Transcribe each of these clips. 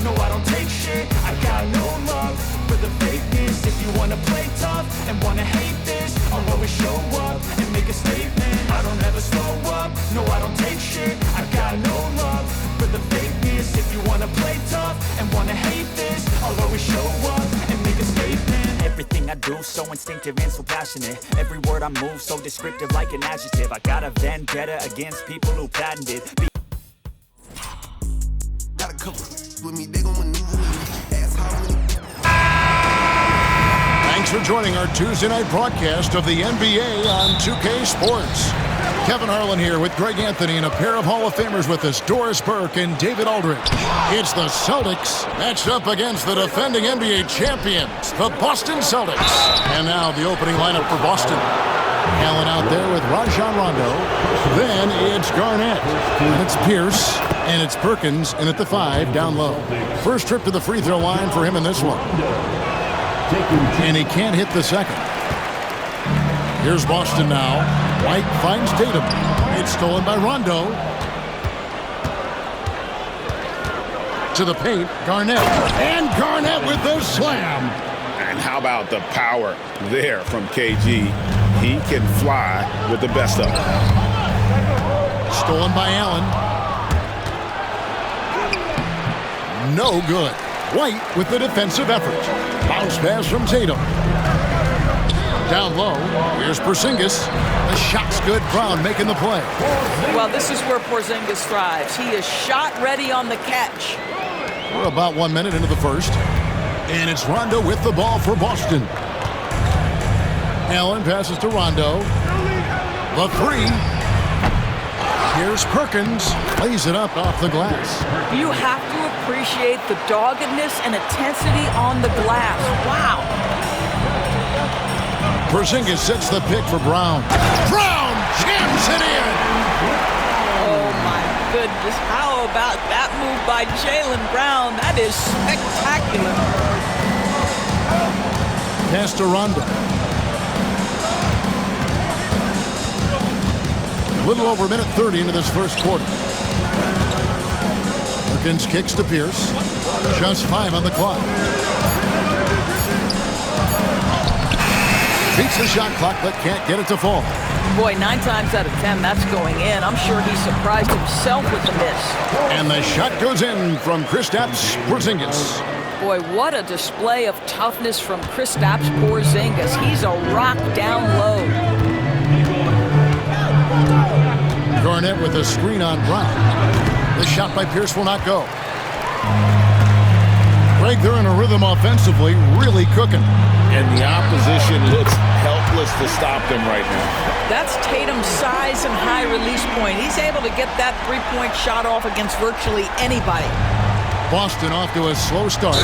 No, I don't take shit, I got no love for the fakeness. If you wanna play tough and wanna hate this, I'll always show up and make a statement. I don't ever slow up, no, I don't take shit, I got no love for the fakeness. If you wanna play tough and wanna hate this, I'll always show up and make a statement. Everything I do so instinctive and so passionate. Every word I move so descriptive like an adjective. I got a vendetta against people who patented. Got a couple with me, they gon' maneuver with me. Ask how many. Thanks for joining our Tuesday night broadcast of the NBA on 2K Sports. Kevin Harlan here with Greg Anthony and a pair of Hall of Famers with us, Doris Burke and David Aldridge. It's the Celtics matched up against the defending NBA champions, the Boston Celtics. And now the opening lineup for Boston. Allen out there with Rajon Rondo. Then it's Garnett. And it's Pierce. And it's Perkins. And at the 5, down low. First trip to the free throw line for him in this one. And he can't hit the second. Here's Boston now. White finds Tatum. It's stolen by Rondo. To the paint, Garnett. And Garnett with the slam. And how about the power there from KG? He can fly with the best of them. Stolen by Allen. No good. White with the defensive effort. Bounce pass from Tatum. Down low, here's Porzingis. The shot's good. Brown making the play. Well, this is where Porzingis thrives. He is shot ready on the catch. We're about 1 minute into the first. And it's Rondo with the ball for Boston. Allen passes to Rondo. The 3. Here's Perkins. Lays it up off the glass. You have to appreciate the doggedness and intensity on the glass. Wow. Porzingis sets the pick for Brown. Brown jams it in! Oh, my goodness. How about that move by Jaylen Brown? That is spectacular. Pass to Rondo. A little over a minute 30 into this first quarter. Perkins kicks to Pierce. Just 5 on the clock. Beats the shot clock, but can't get it to fall. Boy, 9 times out of 10, that's going in. I'm sure he surprised himself with the miss. And the shot goes in from Kristaps Porzingis. Boy, what a display of toughness from Kristaps Porzingis. He's a rock down low. Garnett with a screen on Brown. The shot by Pierce will not go. Greg, they're in a rhythm offensively, really cooking. And the opposition looks helpless to stop them right now. That's Tatum's size and high release point. He's able to get that three-point shot off against virtually anybody. Boston off to a slow start.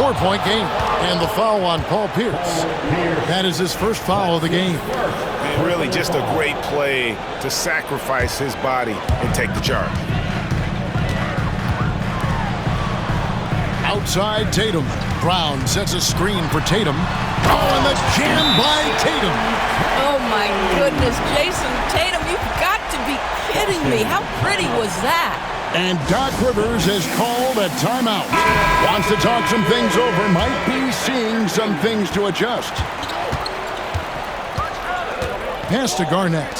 4-point game. And the foul on Paul Pierce. That is his first foul of the game. And really just a great play to sacrifice his body and take the charge. Outside Tatum. Brown sets a screen for Tatum. Oh, and the jam by Tatum. Oh, my goodness. Jason Tatum, you've got to be kidding me. How pretty was that? And Doc Rivers has called a timeout. Wants to talk some things over. Might be seeing some things to adjust. Pass to Garnett.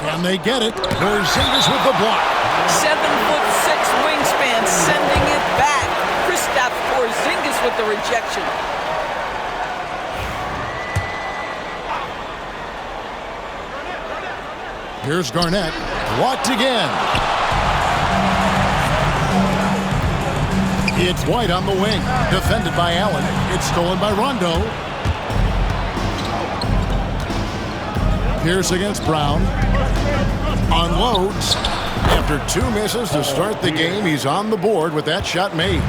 Can they get it? Porzingis with the block. 7'6" wingspan, sending it back. Kristaps Porzingis with the rejection. Here's Garnett. Blocked again. It's White on the wing. Defended by Allen. It's stolen by Rondo. Pierce against Brown. Unloads. After 2 misses to start the game, he's on the board with that shot made.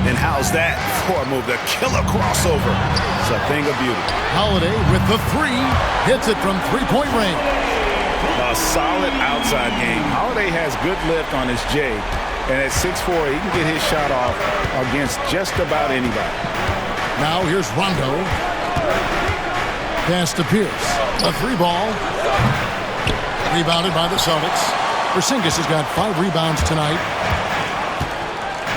And how's that for a move? The killer crossover. It's a thing of beauty. Holiday with the 3. Hits it from 3-point range. A solid outside game. Holiday has good lift on his J. And at 6'4", he can get his shot off against just about anybody. Now here's Rondo. Pass to Pierce. A 3 ball. Rebounded by the Celtics. Porzingis has got 5 rebounds tonight.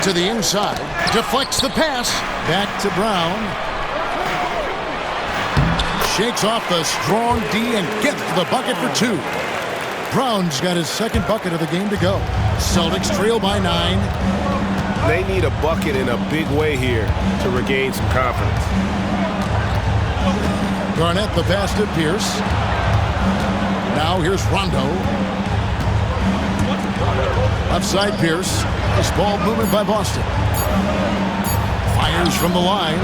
to the inside. Deflects the pass. Back to Brown. Shakes off the strong D and gets the bucket for 2. Brown's got his second bucket of the game to go. Celtics trail by 9. They need a bucket in a big way here to regain some confidence. Garnett the pass to Pierce. Now here's Rondo. Left side Pierce. This ball movement by Boston. Fires from the line.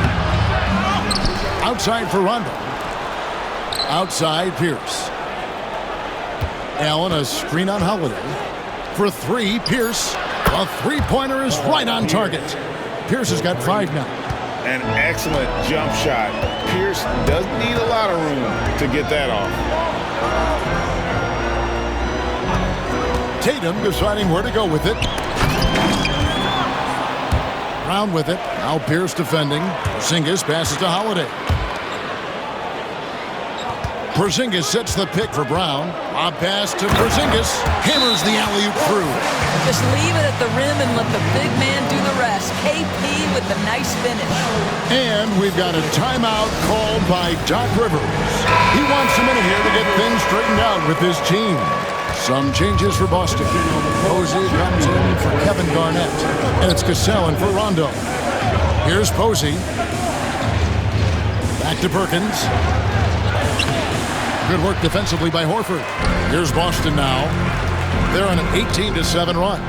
Outside for Rondo. Outside Pierce. Allen a screen on Holiday. For 3, Pierce. A three-pointer is right on target. Pierce has got 5 now. An excellent jump shot. Pierce doesn't need a lot of room to get that off. Tatum deciding where to go with it. Brown with it. Now Pierce defending. Porzingis passes to Holiday. Porzingis sets the pick for Brown. Lob pass to Porzingis. Hammers the alley-oop through. Just leave it at the rim and let the big man do the rest. KP with the nice finish. And we've got a timeout called by Doc Rivers. He wants a minute here to get things straightened out with his team. Some changes for Boston. Posey comes in for Kevin Garnett. And it's Cassell in for Rondo. Here's Posey. Back to Perkins. Good work defensively by Horford. Here's Boston now. They're on an 18-7 run.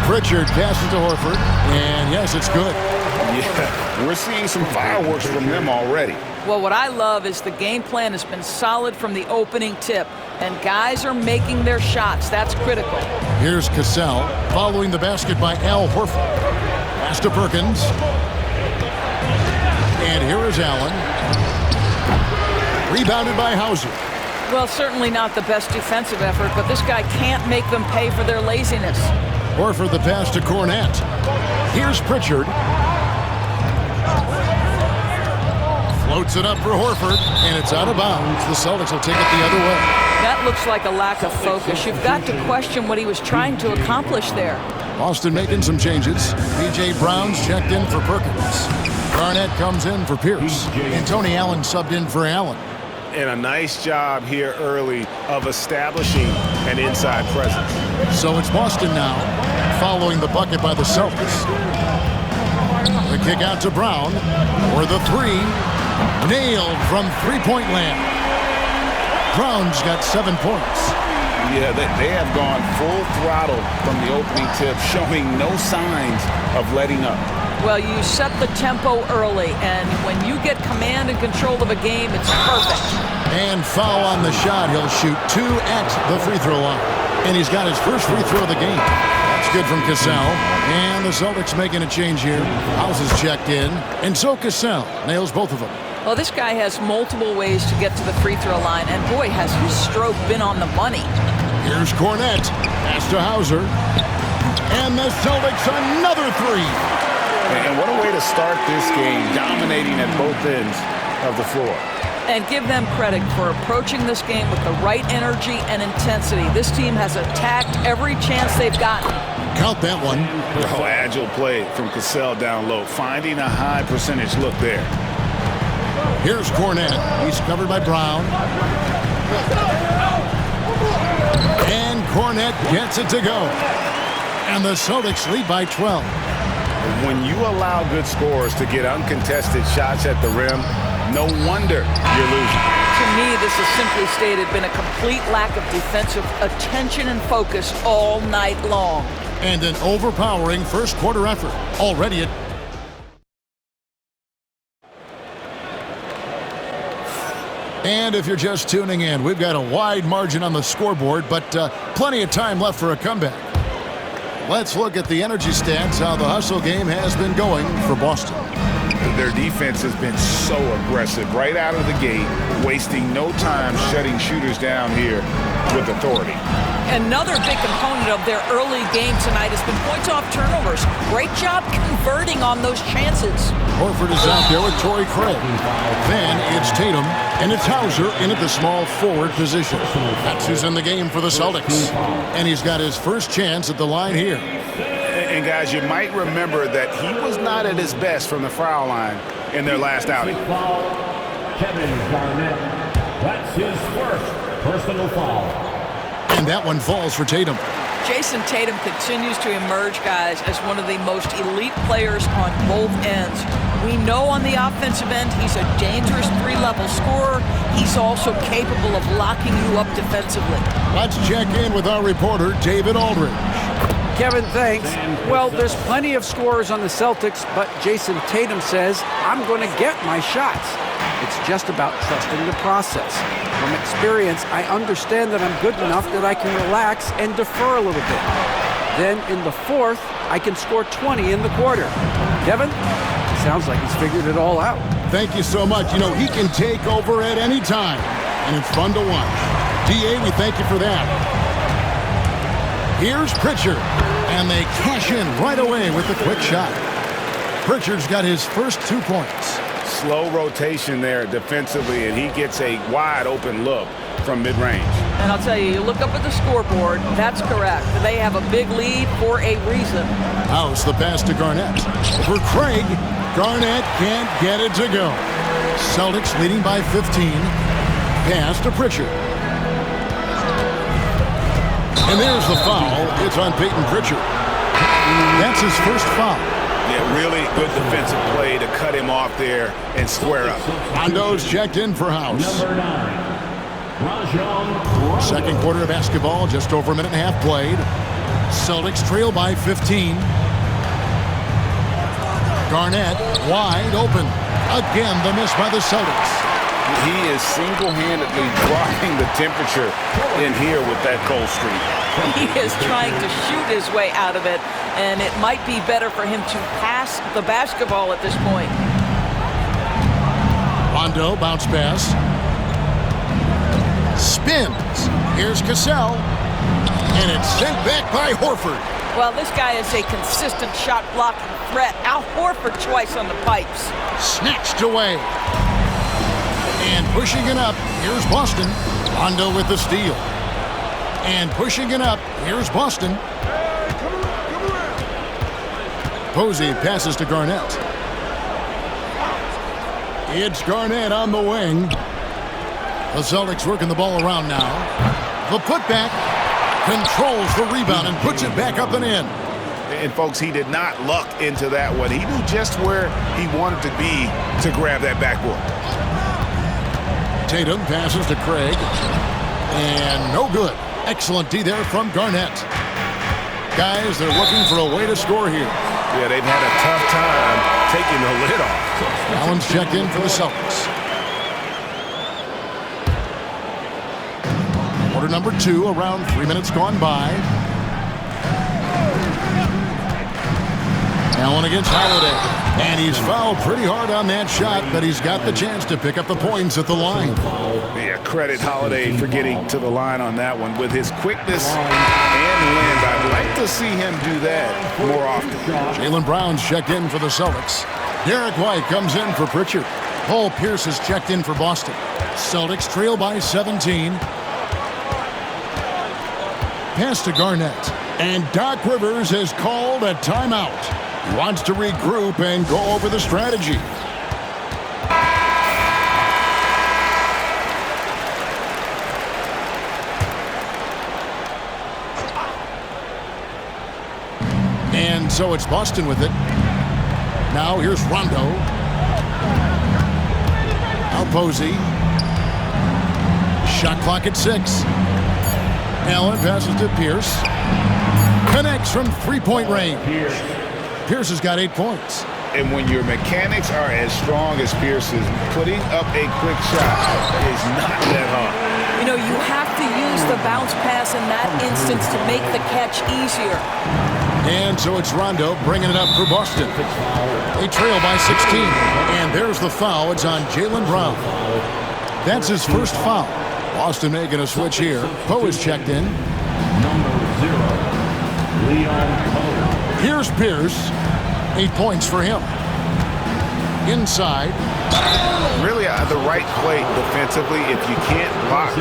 Pritchard passes to Horford. And yes, it's good. Yeah, we're seeing some fireworks from them already. Well, what I love is the game plan has been solid from the opening tip. And guys are making their shots. That's critical. Here's Cassell following the basket by Al Horford. Pass to Perkins. And here is Allen. Rebounded by Hauser. Well, certainly not the best defensive effort, but this guy can't make them pay for their laziness. Horford the pass to Cornette. Here's Pritchard. Floats it up for Horford, and it's out of bounds. The Celtics will take it the other way. That looks like a lack of focus. You've got to question what he was trying to accomplish there. Boston making some changes. B.J. Brown's checked in for Perkins. Garnett comes in for Pierce. And Tony Allen subbed in for Allen. And a nice job here early of establishing an inside presence. So it's Boston now, following the bucket by the Celtics. The kick out to Brown for the 3. Nailed from three-point land. Brown's got 7 points. Yeah, they have gone full throttle from the opening tip, showing no signs of letting up. Well, you set the tempo early, and when you get command and control of a game, it's perfect. And foul on the shot. He'll shoot 2 at the free throw line. And he's got his first free throw of the game. That's good from Cassell. And the Celtics making a change here. House is checked in. And so Cassell nails both of them. Well, this guy has multiple ways to get to the free throw line, and boy, has his stroke been on the money. Here's Cornette. Pass to Hauser. And the Celtics another 3. And what a way to start this game, dominating at both ends of the floor. And give them credit for approaching this game with the right energy and intensity. This team has attacked every chance they've gotten. Count that one. Oh, agile play from Cassell down low, finding a high percentage look there. Here's Cornette. He's covered by Brown. And Cornette gets it to go. And the Celtics lead by 12. When you allow good scorers to get uncontested shots at the rim, no wonder you're losing. To me, this has simply stated been a complete lack of defensive attention and focus all night long. And an overpowering first quarter effort. Already at And if you're just tuning in, we've got a wide margin on the scoreboard, but plenty of time left for a comeback. Let's look at the energy stats, how the hustle game has been going for Boston. Their defense has been so aggressive right out of the gate, wasting no time shutting shooters down here with authority. Another big component of their early game tonight has been points off turnovers. Great job converting on those chances. Horford is out there with Torrey Craig. Then it's Tatum, and it's Hauser in at the small forward position. That's who's in the game for the Celtics. And he's got his first chance at the line here. And guys, you might remember that he was not at his best from the foul line in their last outing. Kevin Garnett. That's his first personal foul. And that one falls for Tatum. Jason Tatum continues to emerge, guys, as one of the most elite players on both ends. We know on the offensive end he's a dangerous three-level scorer. He's also capable of locking you up defensively. Let's check in with our reporter, David Aldridge. Kevin, thanks. Well, there's plenty of scorers on the Celtics, but Jason Tatum says, I'm going to get my shots. It's just about trusting the process. From experience, I understand that I'm good enough that I can relax and defer a little bit. Then in the fourth, I can score 20 in the quarter. Kevin, sounds like he's figured it all out. Thank you so much. You know, he can take over at any time, and it's fun to watch. DA, we thank you for that. Here's Pritchard, and they cash in right away with the quick shot. Pritchard's got his first 2 points. Slow rotation there defensively, and he gets a wide open look from mid-range. And I'll tell you, you look up at the scoreboard, that's correct. They have a big lead for a reason. House the pass to Garnett. For Craig, Garnett can't get it to go. Celtics leading by 15. Pass to Pritchard. And there's the foul. It's on Peyton Pritchard. That's his first foul. Yeah, really good defensive play to cut him off there and square up. Rondo's checked in for House. Number 9, Second quarter of basketball, just over a minute and a half played. Celtics trail by 15. Garnett wide open. Again, the miss by the Celtics. He is single-handedly dropping the temperature in here with that cold streak. He is trying to shoot his way out of it, and it might be better for him to pass the basketball at this point. Rondo, bounce pass. Spins. Here's Cassell. And it's sent back by Horford. Well, this guy is a consistent shot blocking threat. Al Horford twice on the pipes. Snatched away. And pushing it up, here's Boston. Rondo with the steal. And pushing it up, here's Boston. Posey passes to Garnett. It's Garnett on the wing. The Celtics working the ball around now. The putback controls the rebound and puts it back up and in. And folks, he did not luck into that one. He knew just where he wanted to be to grab that backboard. Tatum passes to Craig. And no good. Excellent D there from Garnett. Guys, they're looking for a way to score here. Yeah, they've had a tough time taking the lid off. Allen's checked in for the Celtics. Quarter number 2, around 3 minutes gone by. Allen against Holiday. And he's fouled pretty hard on that shot, but he's got the chance to pick up the points at the line. Yeah, credit Holiday for getting to the line on that one. With his quickness and wind, I'd like to see him do that more often. Jaylen Brown's checked in for the Celtics. Derek White comes in for Pritchard. Paul Pierce is checked in for Boston. Celtics trail by 17. Pass to Garnett. And Doc Rivers has called a timeout. He wants to regroup and go over the strategy. And so it's Boston with it. Now here's Rondo. Now Posey. Shot clock at 6. Allen passes to Pierce. Connects from three-point range. Pierce has got 8 points. And when your mechanics are as strong as Pierce's, putting up a quick shot is not that hard. You know, you have to use the bounce pass in that instance to make the catch easier. And so it's Rondo bringing it up for Boston. They trail by 16. And there's the foul. It's on Jaylen Brown. That's his first foul. Boston making a switch here. Poe is checked in. Number 0, Leon Poe. Here's Pierce. 8 points for him. Inside. Really, I find the right play defensively. If you can't block,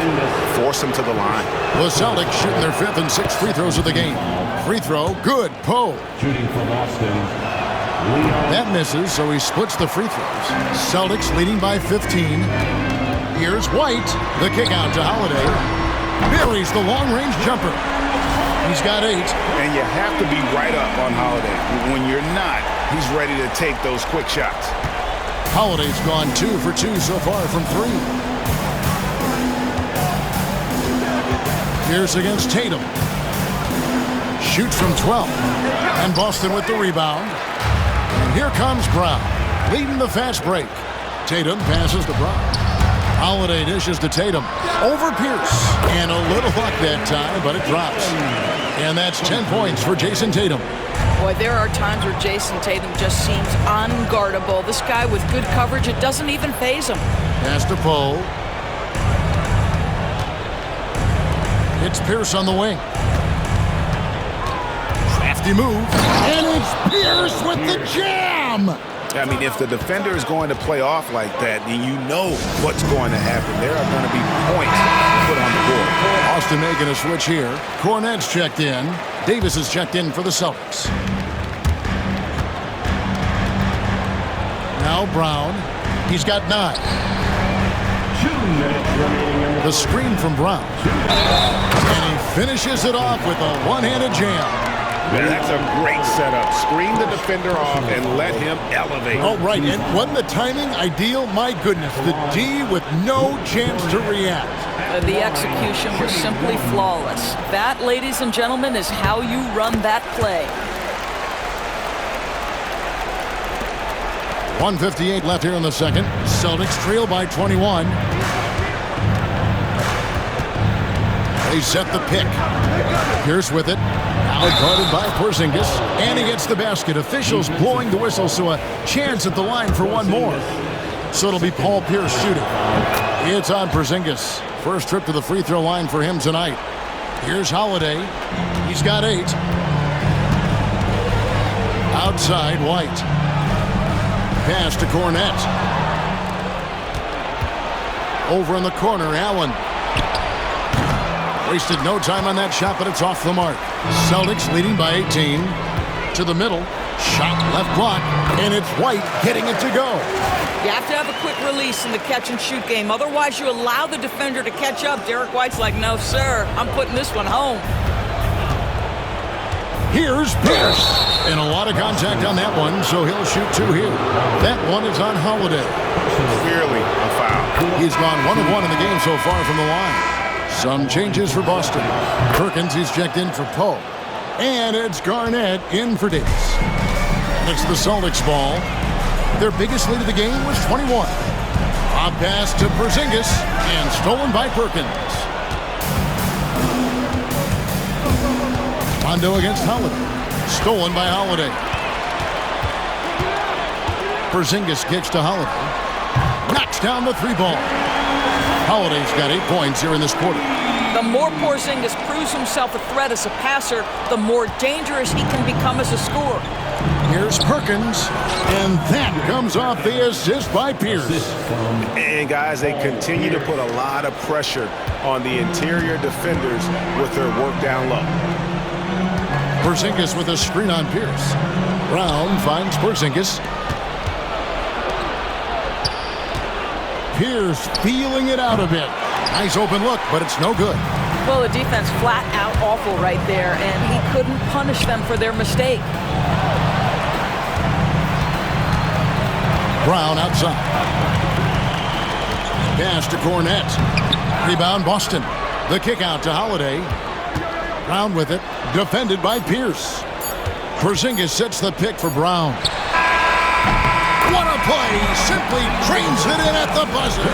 force them to the line. The Celtics shooting their 5th and 6th free throws of the game. Free throw, good. Poe. Shooting for Boston. That misses, so he splits the free throws. Celtics leading by 15. Here's White. The kick out to Holiday. Buries the long-range jumper. He's got 8. And you have to be right up on Holiday. When you're not, he's ready to take those quick shots. Holiday's gone 2 for 2 so far from 3. Pierce against Tatum. Shoots from 12. And Boston with the rebound. And here comes Brown, leading the fast break. Tatum passes to Brown. Holiday dishes to Tatum. Over Pierce. And a little luck that time, but it drops. And that's 10 points for Jason Tatum. Boy, there are times where Jason Tatum just seems unguardable. This guy with good coverage, it doesn't even faze him. Pass to Poe. It's Pierce on the wing. Crafty move. And it's Pierce with the jam! I mean, if the defender is going to play off like that, then you know what's going to happen. There are going to be points put on the board. Austin making a switch here. Cornette's checked in. Davis is checked in for the Celtics. Now Brown. He's got 9. 2 minutes remaining. The screen from Brown. And he finishes it off with a one-handed jam. That's a great setup. Screen the defender off and let him elevate. Oh, right. And wasn't the timing ideal? My goodness. The D with no chance to react. The execution was simply flawless. That, ladies and gentlemen, is how you run that play. 1:58 left here in the second. Celtics trail by 21. They set the pick. Pierce with it. Now guarded by Porzingis. And he gets the basket. Officials blowing the whistle, so a chance at the line for one more. So it'll be Paul Pierce shooting. It's on Porzingis. First trip to the free throw line for him tonight. Here's Holiday. He's got 8. Outside, White. Pass to Cornette. Over in the corner, Allen. Wasted no time on that shot, but it's off the mark. Celtics leading by 18. To the middle. Shot left block. And it's White getting it to go. You have to have a quick release in the catch-and-shoot game. Otherwise, you allow the defender to catch up. Derek White's like, no, sir. I'm putting this one home. Here's Pierce. And a lot of contact on that one, so he'll shoot 2 here. That one is on Holiday. Clearly a foul. He's gone 1 of 1 in the game so far from the line. Some changes for Boston. Perkins, he's checked in for Poe. And it's Garnett in for Davis. It's the Celtics ball. Their biggest lead of the game was 21. A pass to Porzingis and stolen by Perkins. Rondo against Holiday. Stolen by Holiday. Porzingis kicks to Holiday. Knocks down the 3 ball. Holiday's got 8 points here in this quarter. The more Porzingis proves himself a threat as a passer, the more dangerous he can become as a scorer. Here's Perkins, and that comes off the assist by Pierce. And guys, they continue to put a lot of pressure on the interior defenders with their work down low. Porzingis with a screen on Pierce. Brown finds Porzingis. Pierce feeling it out a bit. Nice open look, but it's no good. Well, the defense flat out awful right there, and he couldn't punish them for their mistake. Brown outside. Pass to Cornette. Rebound Boston. The kick out to Holiday. Brown with it. Defended by Pierce. Porzingis sets the pick for Brown. What a play! Simply trains it in at the buzzer.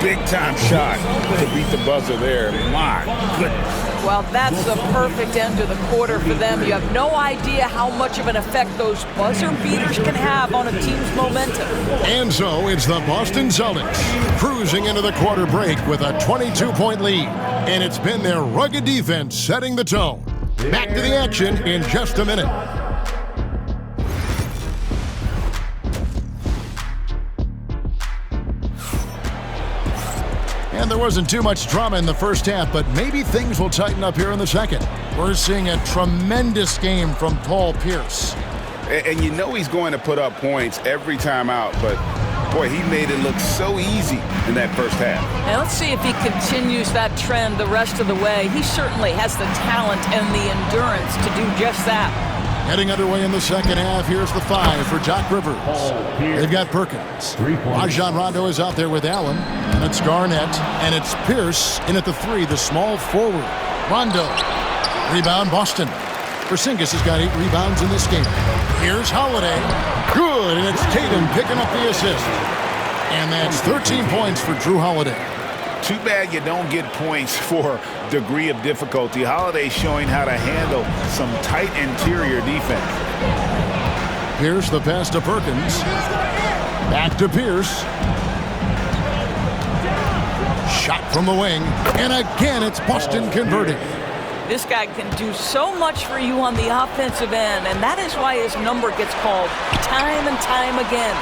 Big time shot to beat the buzzer there. My goodness. Well, that's the perfect end to the quarter for them. You have no idea how much of an effect those buzzer beaters can have on a team's momentum. And so it's the Boston Celtics cruising into the quarter break with a 22-point lead. And it's been their rugged defense setting the tone. Back to the action in just a minute. And there wasn't too much drama in the first half, but maybe things will tighten up here in the second. We're seeing a tremendous game from Paul Pierce. And you know he's going to put up points every time out, but boy, he made it look so easy in that first half. Now let's see if he continues that trend the rest of the way. He certainly has the talent and the endurance to do just that. Heading underway in the second half, here's the 5 for Doc Rivers. They've got Perkins. Rajon Rondo is out there with Allen, and it's Garnett, and it's Pierce in at the 3, the small forward. Rondo. Rebound, Boston. Porzingis has got 8 rebounds in this game. Here's Holiday. Good, and it's Tatum picking up the assist. And that's 13 points for Drew Holiday. Too bad you don't get points for degree of difficulty. Holiday showing how to handle some tight interior defense. Pierce, the pass to Perkins. Back to Pierce. Shot from the wing. And again, it's Boston converting. This guy can do so much for you on the offensive end, and that is why his number gets called time and time again.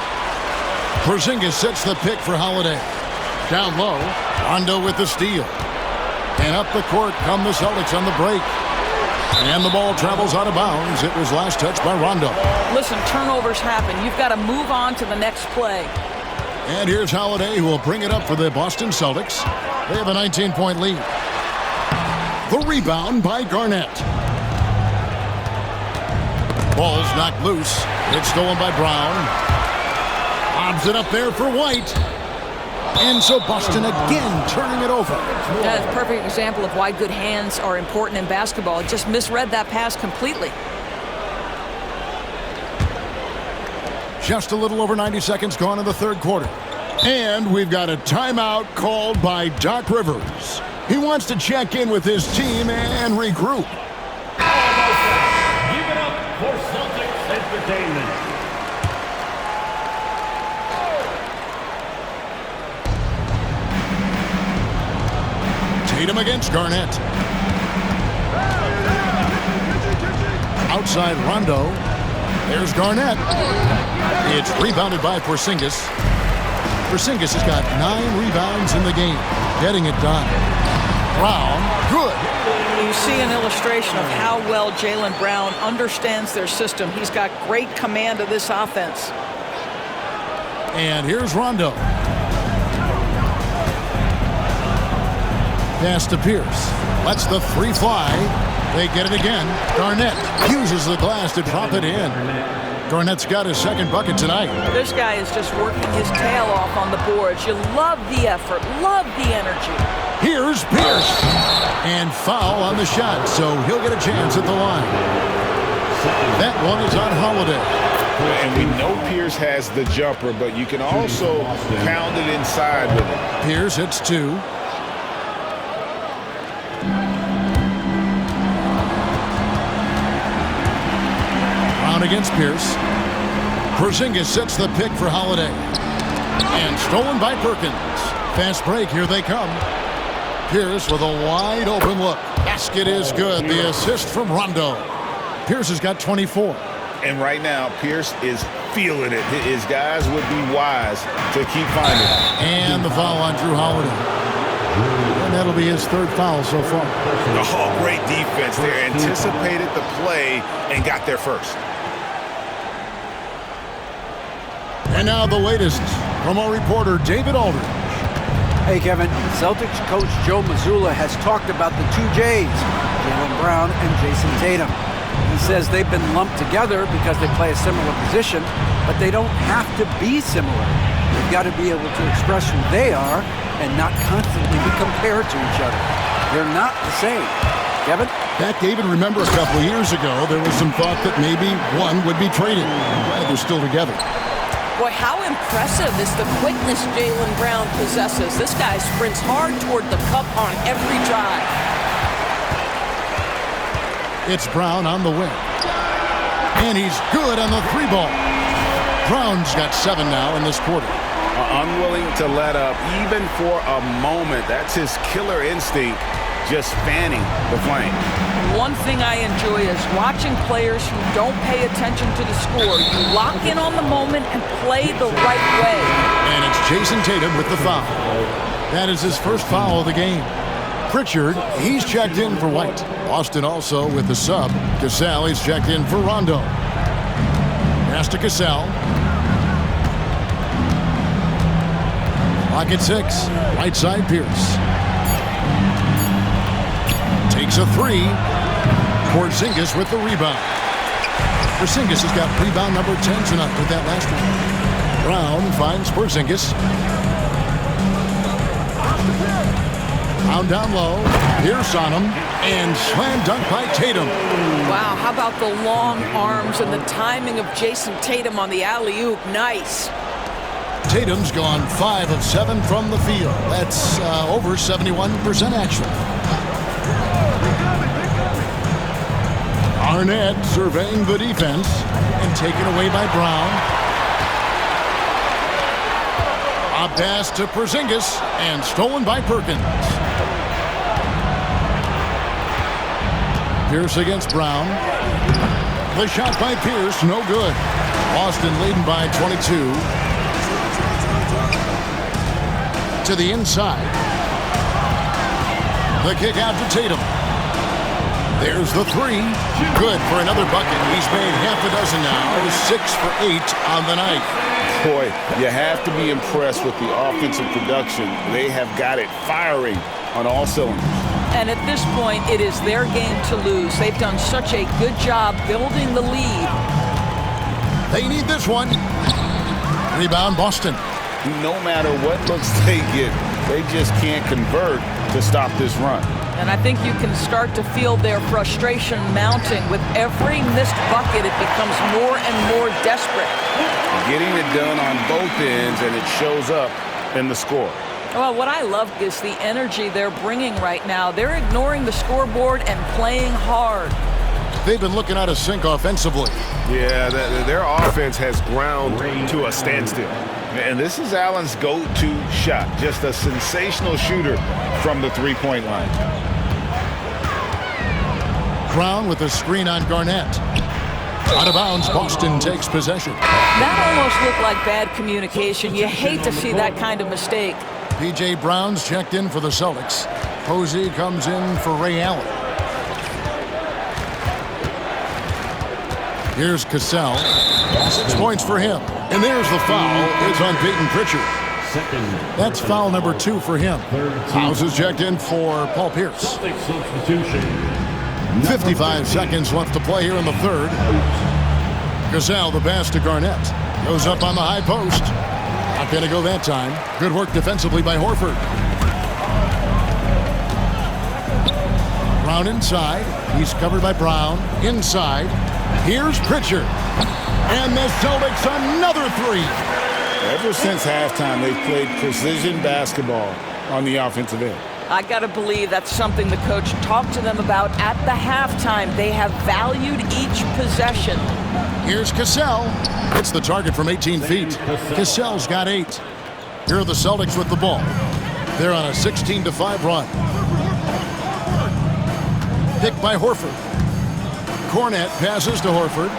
Porzingis sets the pick for Holiday. Down low, Rondo with the steal. And up the court come the Celtics on the break. And the ball travels out of bounds. It was last touched by Rondo. Listen, turnovers happen. You've got to move on to the next play. And here's Holiday, who will bring it up for the Boston Celtics. They have a 19-point lead. The rebound by Garnett. Ball's knocked loose. It's stolen by Brown. Lobs it up there for White. And so Boston again turning it over. That's a perfect example of why good hands are important in basketball. It just misread that pass completely. Just a little over 90 seconds gone in the third quarter. And we've got a timeout called by Doc Rivers. He wants to check in with his team and regroup. Give it up for Celtics Entertainment. Tatum against Garnett. Outside Rondo. There's Garnett. It's rebounded by Porzingis. Porzingis has got 9 rebounds in the game. Getting it done. Brown, good. You see an illustration of how well Jaylen Brown understands their system. He's got great command of this offense. And here's Rondo. Pass to Pierce. Lets the 3 fly. They get it again. Garnett uses the glass to drop it in. Garnett's got his second bucket tonight. This guy is just working his tail off on the boards. You love the effort, love the energy. Here's Pierce. And foul on the shot, so he'll get a chance at the line. That one is on Holiday. And we know Pierce has the jumper, but you can also pound it inside with it. Pierce hits 2. Brown against Pierce. Porzingis sets the pick for Holiday. And stolen by Perkins. Fast break, here they come. Pierce with a wide open look. Basket is good. The assist from Rondo. Pierce has got 24. And right now, Pierce is feeling it. His guys would be wise to keep finding it. And the foul on Drew Holiday. And that'll be his 3rd foul so far. Oh, great defense there. Anticipated the play and got there first. And now the latest from our reporter, David Aldridge. Hey, Kevin. Celtics coach Joe Mazzulla has talked about the 2 J's, Jaylen Brown and Jason Tatum. He says they've been lumped together because they play a similar position, but they don't have to be similar. They've got to be able to express who they are and not constantly be compared to each other. They're not the same. Kevin? Back, David, remember a couple of years ago, there was some thought that maybe one would be traded. I'm glad they're still together. Boy, how impressive is the quickness Jaylen Brown possesses. This guy sprints hard toward the cup on every drive. It's Brown on the wing. And he's good on the 3 ball. Brown's got 7 now in this quarter. Unwilling to let up even for a moment. That's his killer instinct, just fanning the flame. One thing I enjoy is watching players who don't pay attention to the score. You lock in on the moment and play the right way. And it's Jason Tatum with the foul. That is his first foul of the game. Pritchard, he's checked in for White. Boston also with the sub. Cassell, he's checked in for Rondo. Pass to Cassell. Clock at 6. Right side, Pierce. Takes a 3. Porzingis with the rebound. Porzingis has got rebound number 10 tonight with that last one. Brown finds Porzingis. Down, down low. Pierce on him. And slam dunk by Tatum. Wow, how about the long arms and the timing of Jason Tatum on the alley-oop? Nice. Tatum's gone 5 of 7 from the field. That's over 71% actually. Arnett surveying the defense and taken away by Brown. A pass to Porzingis and stolen by Perkins. Pierce against Brown. The shot by Pierce, no good. Boston leading by 22. To the inside. The kick out to Tatum. There's the 3. Good for another bucket. He's made half a dozen now. 6 for 8 on the night. Boy, you have to be impressed with the offensive production. They have got it firing on all cylinders. And at this point, it is their game to lose. They've done such a good job building the lead. They need this one. Rebound, Boston. No matter what looks they get, they just can't convert to stop this run. And I think you can start to feel their frustration mounting. With every missed bucket, it becomes more and more desperate. Getting it done on both ends, and it shows up in the score. Well, what I love is the energy they're bringing right now. They're ignoring the scoreboard and playing hard. They've been looking out of sync offensively. Yeah, their offense has ground to a standstill. And this is Allen's go-to shot. Just a sensational shooter from the three-point line. Brown with a screen on Garnett. Out of bounds, Boston takes possession. That almost looked like bad communication. You hate to see that kind of mistake. P.J. Brown's checked in for the Celtics. Posey comes in for Ray Allen. Here's Cassell. 6 points for him. And there's the foul. It's on Peyton Pritchard. That's foul number 2 for him. House is checked in for Paul Pierce. 55 seconds left to play here in the third. Cassell, the pass to Garnett. Goes up on the high post. Not going to go that time. Good work defensively by Horford. Brown inside. He's covered by Brown. Inside. Here's Pritchard. And the Celtics another 3. Ever since halftime, they've played precision basketball on the offensive end. I got to believe that's something the coach talked to them about at the halftime. They have valued each possession. Here's Cassell. It's the target from 18 feet. Cassell's got 8. Here are the Celtics with the ball. They're on a 16-5 run. Picked by Horford. Cornette passes to Horford.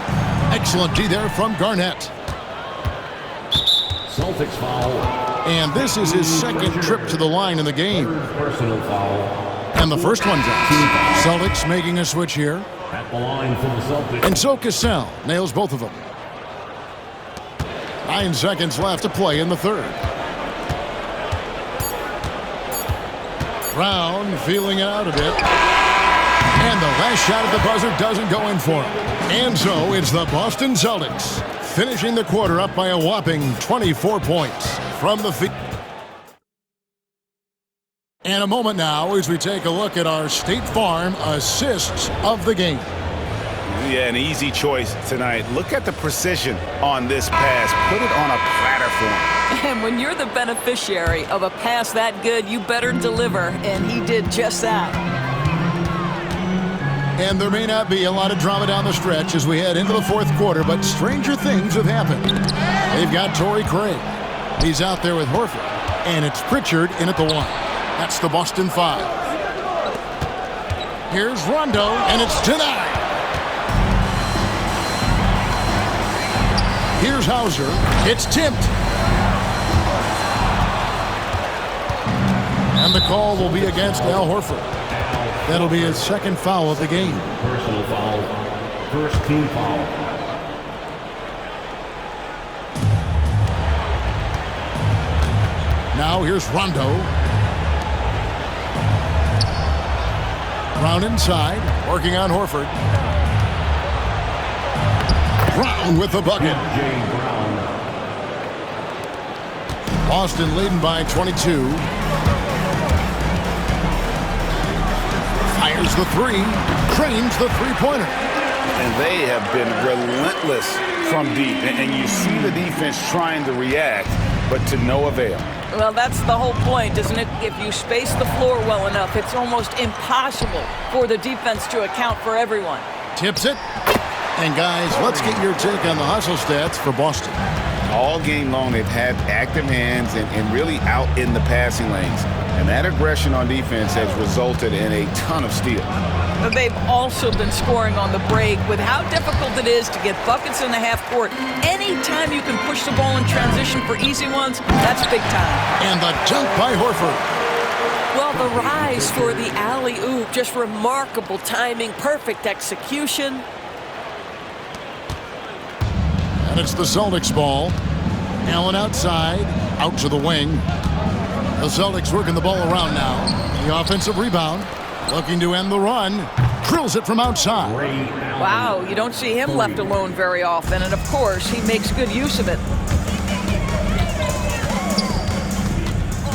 Excellent D there from Garnett. Celtics foul. And this is his second trip to the line in the game. Personal foul. And the first one's out. Celtics making a switch here. At the line for the Celtics. And so Cassell nails both of them. 9 seconds left to play in the third. Brown feeling it out a bit. And the last shot at the buzzer doesn't go in for him. And so it's the Boston Celtics finishing the quarter up by a whopping 24 points from the field. And a moment now as we take a look at our State Farm assists of the game. Yeah, an easy choice tonight. Look at the precision on this pass. Put it on a platter for him. And when you're the beneficiary of a pass that good, you better deliver. And he did just that. And there may not be a lot of drama down the stretch as we head into the fourth quarter, but stranger things have happened. They've got Torrey Craig. He's out there with Horford. And it's Pritchard in at the 1. That's the Boston 5. Here's Rondo, and it's denied. Here's Hauser. It's tipped. And the call will be against Al Horford. That'll be his second foul of the game. Personal foul. First team foul. Now here's Rondo. Brown inside, working on Horford. Brown with the bucket. Boston leading by 22. Fires the three, trains the three-pointer. And they have been relentless from deep. And you see the defense trying to react, but to no avail. Well, that's the whole point, isn't it? If you space the floor well enough, it's almost impossible for the defense to account for everyone. Tips it. And guys, let's get your take on the hustle stats for Boston. All game long, they've had active hands and really out in the passing lanes. And that aggression on defense has resulted in a ton of steals. But they've also been scoring on the break. With how difficult it is to get buckets in the half court, anytime you can push the ball in transition for easy ones, that's big time. And the dunk by Horford. Well, the rise for the alley-oop, just remarkable timing, perfect execution. And it's the Celtics ball. Allen outside, out to the wing. The Celtics working the ball around now. The offensive rebound, looking to end the run. Drills it from outside. Wow, you don't see him left alone very often, and of course, he makes good use of it.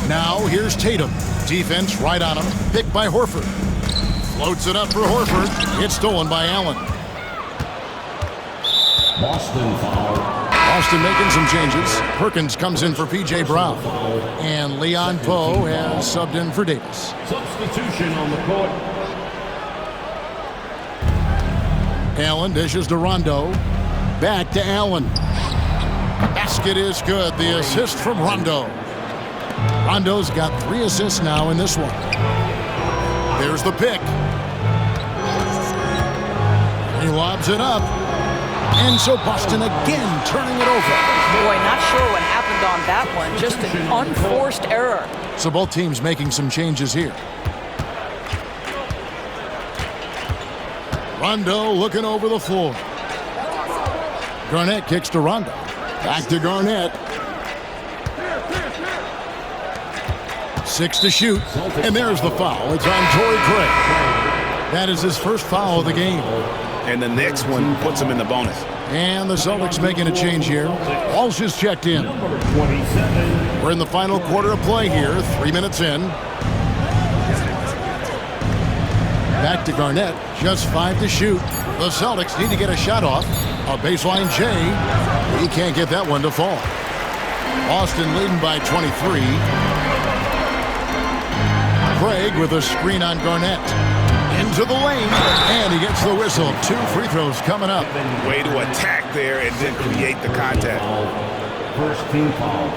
Now here's Tatum. Defense right on him. Picked by Horford. Floats it up for Horford. It's stolen by Allen. Boston foul. Boston making some changes. Perkins comes in for P.J. Brown. And Leon Poe has subbed in for Davis. Substitution on the court. Allen dishes to Rondo. Back to Allen. Basket is good. The assist from Rondo. Rondo's got 3 assists now in this one. There's the pick. He lobs it up. And so Boston again turning it over. Boy, not sure what happened on that one. Just an unforced error. So both teams making some changes here. Rondo looking over the floor. Garnett kicks to Rondo. Back to Garnett. 6 to shoot. And there's the foul. It's on Torrey Craig. That is his first foul of the game. And the next one puts him in the bonus. And the Celtics making a change here. Walsh is checked in. We're in the final quarter of play here. 3 minutes in. Back to Garnett. Just 5 to shoot. The Celtics need to get a shot off. A baseline J. He can't get that one to fall. Boston leading by 23. Craig with a screen on Garnett. Into the lane, and he gets the whistle. 2 free throws coming up. Way to attack there and then create the contact. First team foul.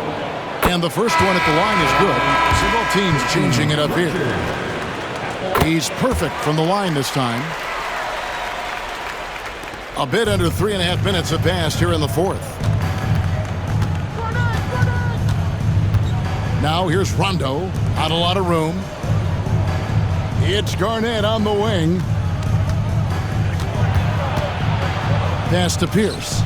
And the first one at the line is good. So both teams changing it up here. He's perfect from the line this time. A bit under 3.5 minutes have passed here in the fourth. Now here's Rondo. Not a lot of room. It's Garnett on the wing. Pass to Pierce.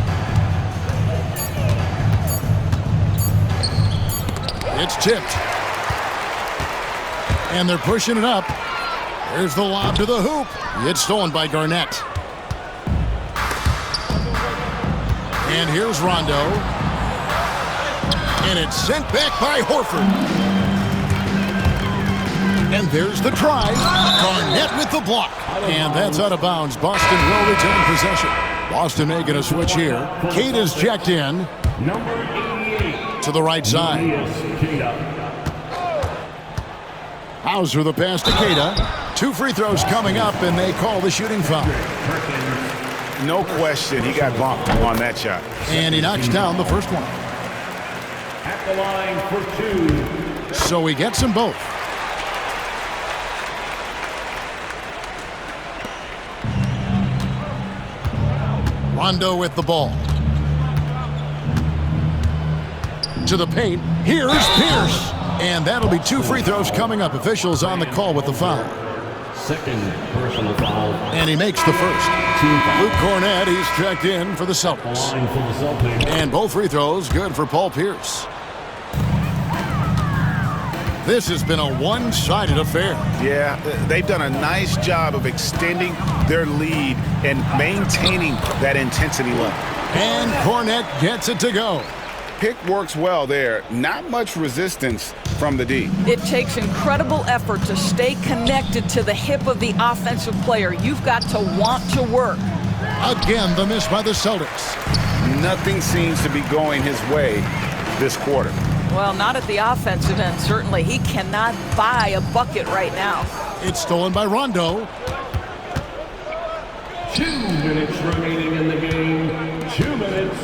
It's tipped. And they're pushing it up. There's the lob to the hoop. It's stolen by Garnett. And here's Rondo. And it's sent back by Horford. And there's the try. Garnett with the block. And that's out of bounds. Boston will retain possession. Boston making a switch here. Kate is checked in. Number 88. To the right side. Hauser the pass to Keita. 2 free throws coming up, and they call the shooting foul. No question, he got bumped on that shot. And he knocks down the first one. At the line for 2. So he gets them both. Rondo with the ball. To the paint. Here's Pierce. And that'll be 2 free throws coming up. Officials on the call with the foul. Second personal foul. And he makes the first. Team foul. Luke Cornett, he's checked in for the Celtics. Line for the Celtics. And both free throws good for Paul Pierce. This has been a one-sided affair. Yeah, they've done a nice job of extending their lead and maintaining that intensity level. And Cornett gets it to go. Pick works well there. Not much resistance from the D. It takes incredible effort to stay connected to the hip of the offensive player. You've got to want to work. Again, the miss by the Celtics. Nothing seems to be going his way this quarter. Well, not at the offensive end, certainly. He cannot buy a bucket right now. It's stolen by Rondo. 2 minutes remaining in the game. 2 minutes.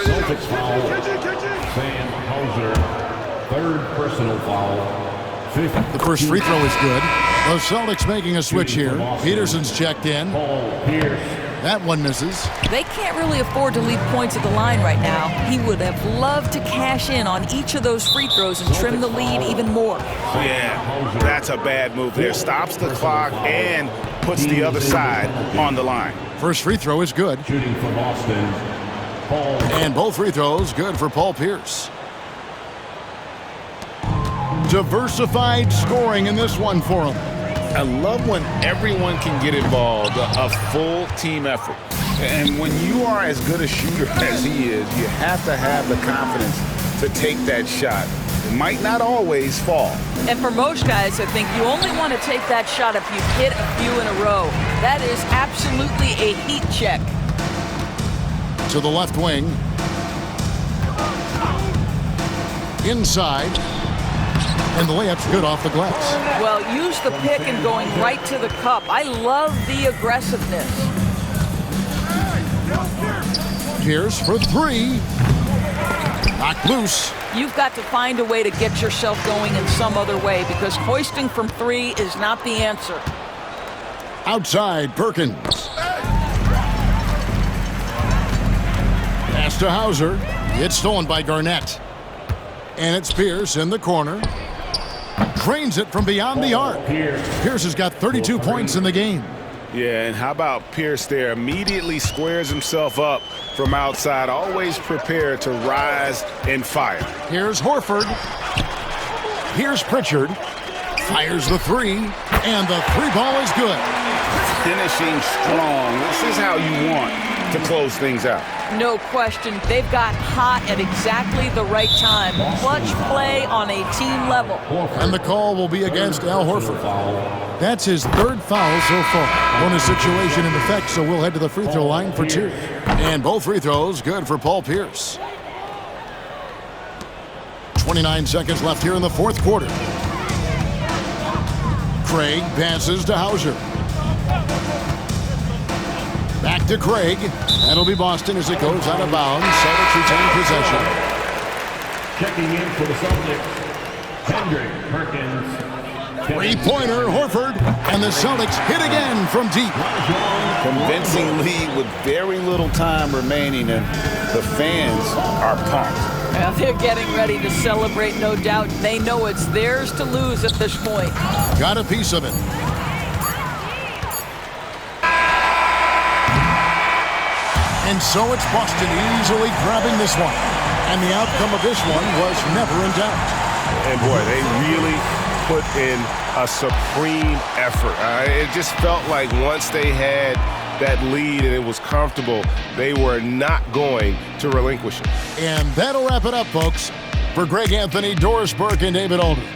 Celtics foul. Sam Hauser. Third personal foul. Fifth. The first free throw is good. The Celtics making a switch here. Peterson's checked in. Paul Pierce. That one misses. They can't really afford to leave points at the line right now. He would have loved to cash in on each of those free throws and trim the lead even more. Yeah, that's a bad move there. Stops the clock and puts the other side on the line. First free throw is good. Shooting for Boston. Paul. And both free throws good for Paul Pierce. Diversified scoring in this one for him. I love when everyone can get involved, a full team effort. And when you are as good a shooter as he is, you have to have the confidence to take that shot. It might not always fall. And for most guys, I think you only want to take that shot if you hit a few in a row. That is absolutely a heat check. To the left wing. Inside. And the layup's good off the glass. Well, use the pick and going right to the cup. I love the aggressiveness. Pierce for 3. Knocked loose. You've got to find a way to get yourself going in some other way because hoisting from 3 is not the answer. Outside, Perkins. Pass to Hauser. It's stolen by Garnett. And it's Pierce in the corner. Drains it from beyond the arc. Pierce has got 32 points in the game. Yeah, and how about Pierce there? Immediately squares himself up from outside, always prepared to rise and fire. Here's Horford. Here's Pritchard. Fires the 3, and the 3 ball is good. Finishing strong. This is how you want to close things out. No question. They've got hot at exactly the right time. Clutch play on a team level. And the call will be against Al Horford. That's his 3rd foul so far. Bonus situation in effect, so we'll head to the free throw line for 2. And both free throws good for Paul Pierce. 29 seconds left here in the 4th quarter. Craig passes to Hauser. Back to Craig. That'll be Boston as it goes out of bounds. Celtics retain possession. Checking in for the Celtics. Kendrick Perkins. 3-pointer, Horford. And the Celtics hit again from deep. Convincing lead with very little time remaining, and the fans are pumped. Well, they're getting ready to celebrate, no doubt. They know it's theirs to lose at this point. Got a piece of it. And so it's Boston easily grabbing this one. And the outcome of this one was never in doubt. And boy, they really put in a supreme effort. It just felt like once they had that lead and it was comfortable, they were not going to relinquish it. And that'll wrap it up, folks. For Greg Anthony, Doris Burke, and David Aldridge.